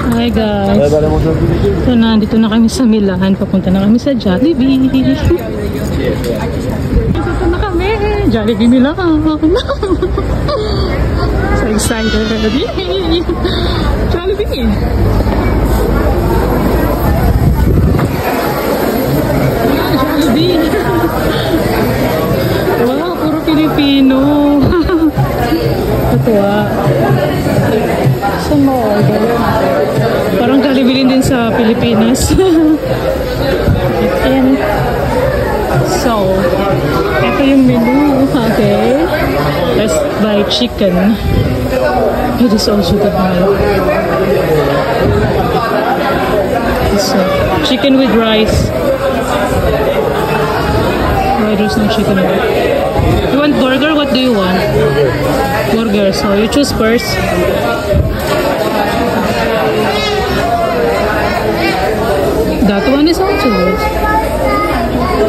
Hi guys. So nandito na kami sa Milan. Papunta na kami sa Jollibee. Dito na kami. Jollibee Milan. So excited. Jollibee. Jollibee. Wow, puro Pilipino. Katuwa. Saan mo order? Parang Jollibee din sa Pilipinas. And so, ito yung menu. Okay. Let's buy chicken. It is also good now. So, chicken with rice. Why there's no chicken? You want burger? What do you want? Burger. So you choose first. That one is also good.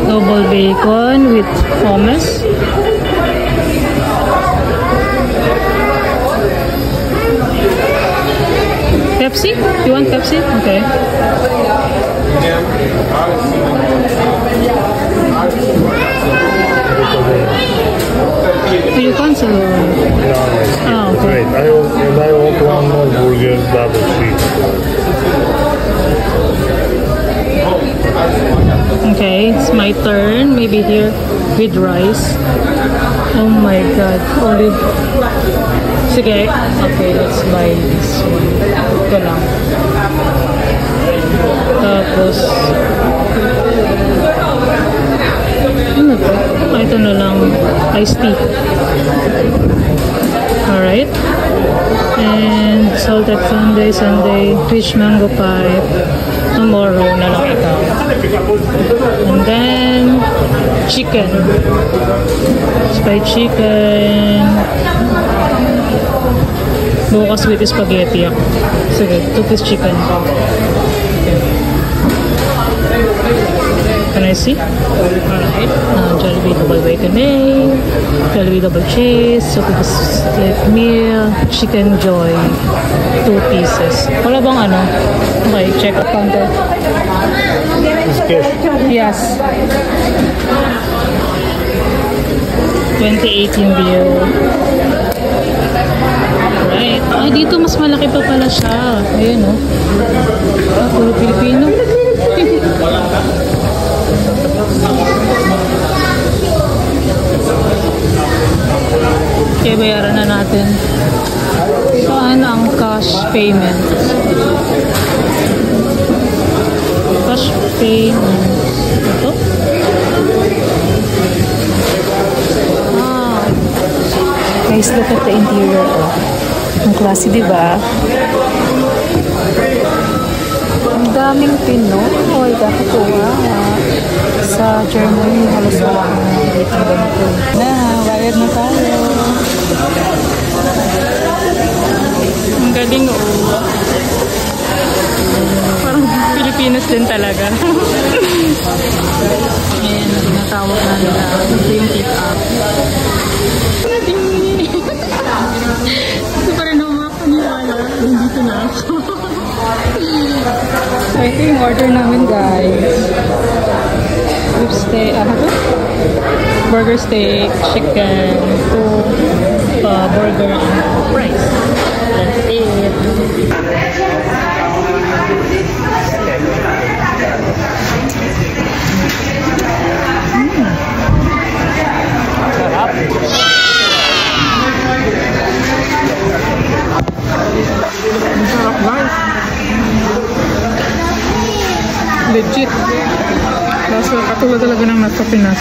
Double bacon with hummus. Pepsi? You want Pepsi? Okay. You cancel? Oh, okay. Great. I want one more burger, double cheese. Okay, it's my turn. Maybe here with rice. Oh my god. Olive. Sige. Okay, let's buy this one. Ito lang. Tapos ano to? Ito na lang. Iced tea. Alright. And salted sundae, fish mango pie. Tomorrow na lang ito. And then chicken. Fried chicken. Bukas with spaghetti ako. Sige, 2-piece chicken. Can I see? Alright. Jollibee double bacon egg. Jollibee double cheese. So, split meal. Chicken joy. 2 pieces. Wala bang ano? Okay, check out counter. It's cash? Yes. 2018 bill. Alright. Ay, dito mas malaki pa pala siya. Ayun, oh. Puro Pilipino. Okay, bayaran na natin. Saan ang cash payment? Cash payment. Ito? Ah. Guys, look at the interior. Oh. Ang klase, diba? Ang daming Pinoy. Kakatuwa. Sa Germany, halos wala akong dito ganito. Na, bayad na tayo. Ang galing, oh. Parang Pilipinas din talaga. Ayan, tinatawag na nila. Ito yung pick up. Ito pa rin ako makapaniwala. Nandito na ako. So, ito yung order namin, guys. Beef steak, burger steak, chicken, burger, and fries. That's it. Sarap. Sarap, guys. Legit. Kaso katulad talaga ng nasa Pinas.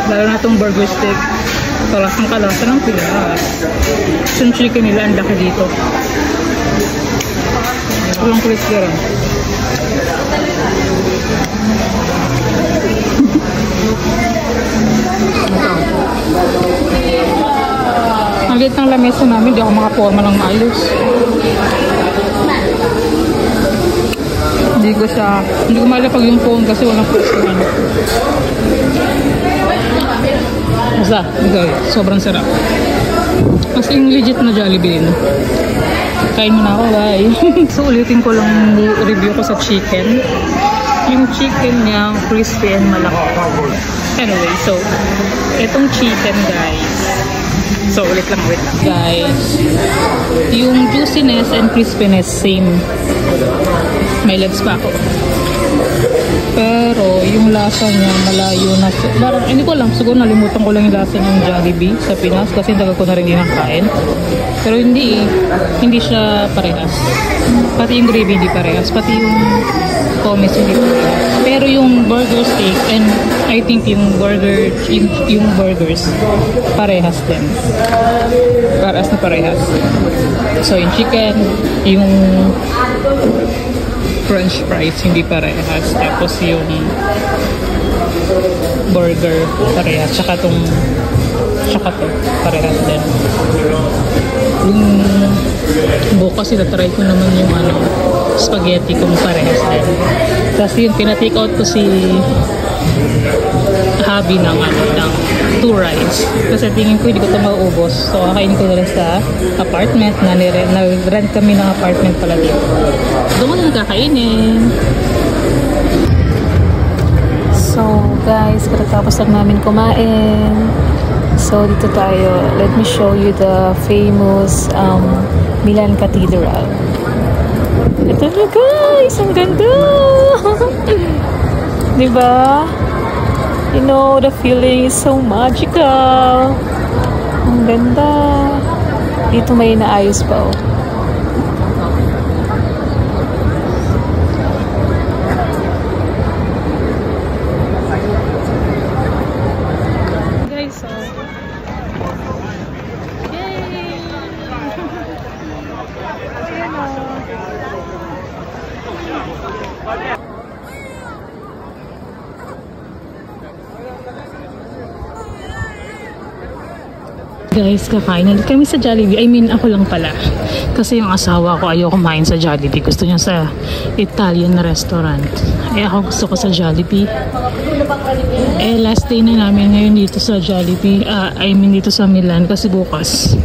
Lalo na itong burger steak. Kalasang kalasa ng Pinas. Yung chicken nila ang laki dito. Walang kulit gara. Ang liit ng lamesa namin, di ako makaporma ng ayos. Hindi ko malapag yung phone kasi walang pustuhan. Basta, okay, sobrang sarap. Mas yung legit na Jollibee. Kain muna ako, guys. So, ulitin ko lang review ko sa chicken. Yung chicken niya, crispy and malaki. Anyway, so, itong chicken, guys. So, wait lang. Guys, yung juiciness and crispiness, same. May legs pa ako. Pero, yung lasa niya, malayo na. Parang, hindi ko alam. Siguro nalimutan ko lang yung lasa ng Jollibee sa Pinas kasi tagal ko na rin kinakain. Pero hindi siya parehas. Pati yung gravy hindi parehas. Pati yung pommes hindi parehas. Pero yung burger steak and I think yung burgers parehas din. Parehas na parehas. So, yung chicken, yung French fries, hindi parehas. Tapos yung burger, parehas. Tsaka to, parehas din. Yung bukas, itatry ko naman yung spaghetti kung parehas din. Kasi yung pinatake out ko si hubby ng 2 rides. Kasi tingin ko hindi ko ito mauubos. So, kakainin ko na rin sa apartment. Nag-rent kami ng apartment pala dito. Doon ko na kakainin. So, guys, katatapos lang namin kumain. So, dito tayo. Let me show you the famous Milan Cathedral. Ito na, guys! Ang ganda! Diba? You know, the feeling is so magical. Ang ganda. Dito may naayos pa, oh. Guys, oh. Yay! Ayan, oh. Guys, kakain ulit kami sa Jollibee. I mean, ako lang pala. Kasi yung asawa ko ayaw kumain sa Jollibee. Gusto niya sa Italian restaurant. Eh ako gusto ko sa Jollibee. Eh last day na namin ngayon dito sa Jollibee. I mean dito sa Milan. Kasi bukas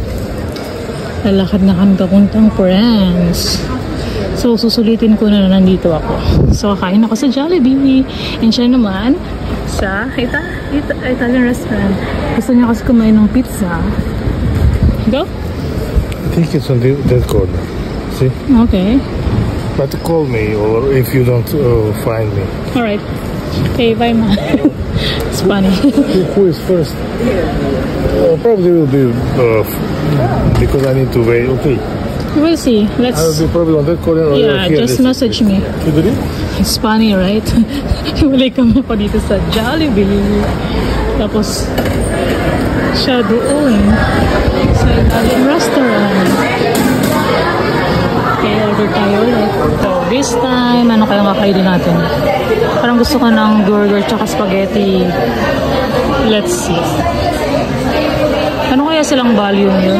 lalakad na kami papuntang France. So susulitin ko na nandito ako. So kakain ako sa Jollibee. And siya naman sa Italian restaurant. Gusto niya kasi kumain ng pizza. Go? I think it's on that corner. See? Okay. But call me or if you don't find me. Alright. Okay, bye, ma. It's funny. Who is first? Probably will be because I need to wait. Okay. We'll see. I will be probably on that corner or yeah, here. just message me. You did it? It's funny, right? Hiwalay kami pa dito sa Jollibee. Tapos, siya doon sa Italian restaurant. Okay, order tayo ulit. So, this time, ano kaya makainin natin? Parang gusto ko ng burger tsaka spaghetti. Let's see. Ano kaya silang value nyo?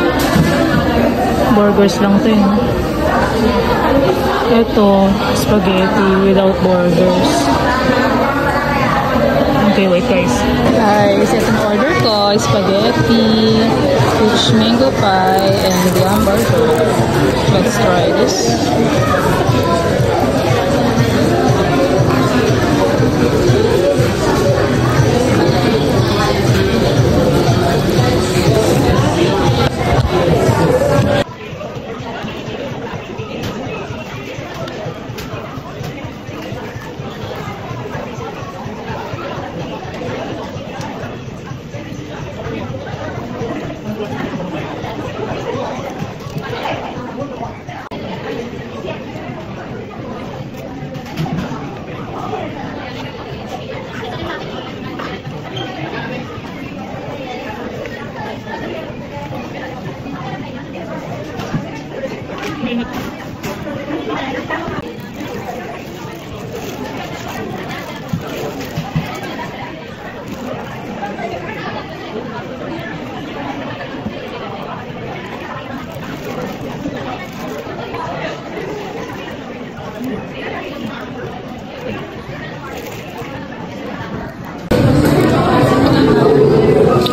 Burgers lang ito yun. Ito, spaghetti without burgers. Okay, wait guys. Guys, itong order ko, spaghetti, peach mango pie, and the hamburger. Let's try this.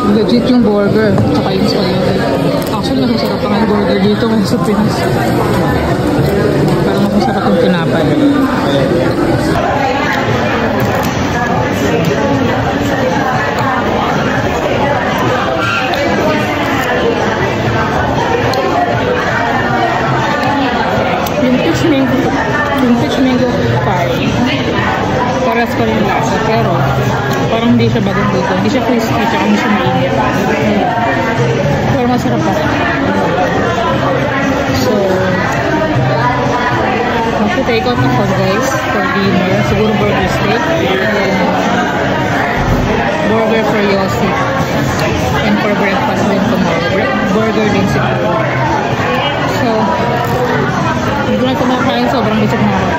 Legit yung burger, tsaka yung spaghetti. Actually, mas masarap ang burger dito kung sa Pinas. Parang mas masarap yung tinapay. Yung peach mango pie, paras pa rin lasa, pero parang hindi siya bagong dito. Hindi siya crispy, tsaka hindi siya mainit. Pero masarap pa rin. So, mag-take out ako guys for dinner. Siguro burger steak. Burger for Yossi. And for breakfast din tomorrow. Burger din siguro. So, hindi na kumakain, sobrang busog na ako.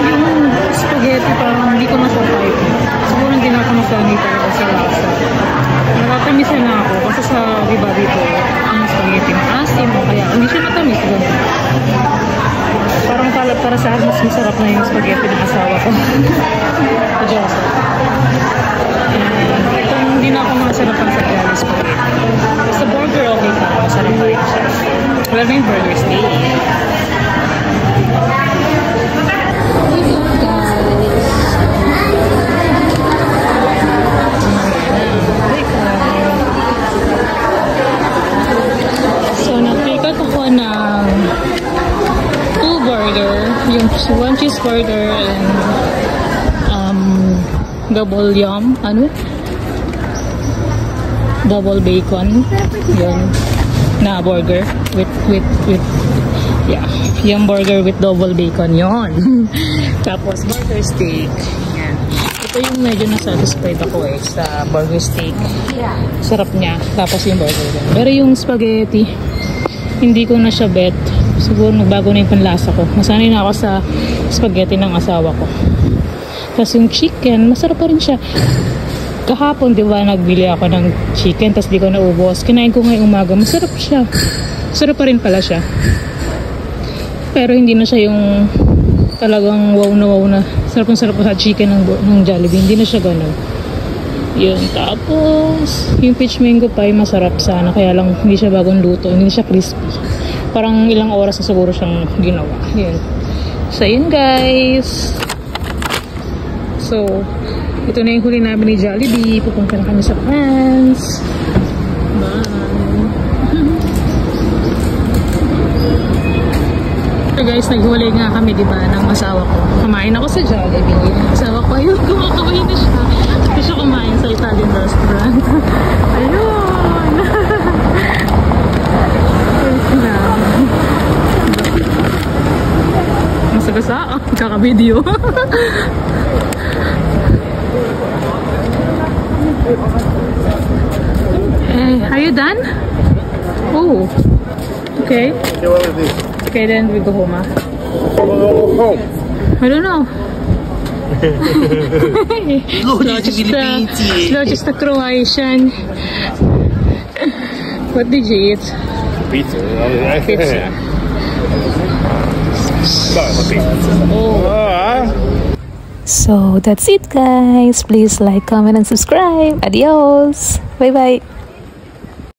Yung spaghetti parang hindi ko na siya type. Siguro hindi na ako nasanay talaga sa lasa. Nakatamisan na ako kasi sa iba dito ang spaghetti maasim o kaya hindi siya matamis ganun. Parang para sa akin mas masarap na yung spaghetti ng asawa ko. Adyosa. Itong hindi na ako masarapan sa Jollibee spaghetti. Sa burger okay pa, masarap pa rin siya. Wala na yung burger steak. Ng 2 burger, yung 1 cheeseburger and double yum, double bacon, yun na burger with yeah, yung burger with double bacon yon. Tapos burger steak, yan. Ito yung medyo na-satisfied ako sa burger steak, sarap niya. Tapos yung burger din. Pero yung spaghetti hindi ko na siya bet. Siguro nagbago na yung panlasa ko. Nasanay na ako sa spaghetti ng asawa ko. Tapos yung chicken, masarap pa rin siya. Kahapon, di ba, nagbili ako ng chicken, tapos di ko naubos. Kinain ko ngayong umaga, masarap siya. Masarap pa rin pala siya. Pero hindi na siya yung talagang wow na. Sarap sa chicken ng Jollibee. Hindi na siya ganun. Yun. Tapos, yung peach mango pie, masarap sana. Kaya lang, hindi siya bagong luto. Hindi siya crispy. Parang ilang oras na siguro siyang ginawa. Yun. So, yun guys. So, ito na yung huli namin ni Jollibee. Pupunta na kami sa France. Bye. So guys, naghiwalay nga kami, diba, ng asawa ko. Kumain ako sa Jollibee. Asawa ko, ayun, kumakawin na siya. Hindi siya kumain sa Italian restaurant. Ayun! Masagasa, kaka-video. Hey, are you done? Oh, okay. Okay, then we go home, huh? I don't know. Slow just the Croatian. What did you eat? Pizza. Pizza. Oh. So that's it guys. Please like, comment and subscribe. Adios. Bye bye.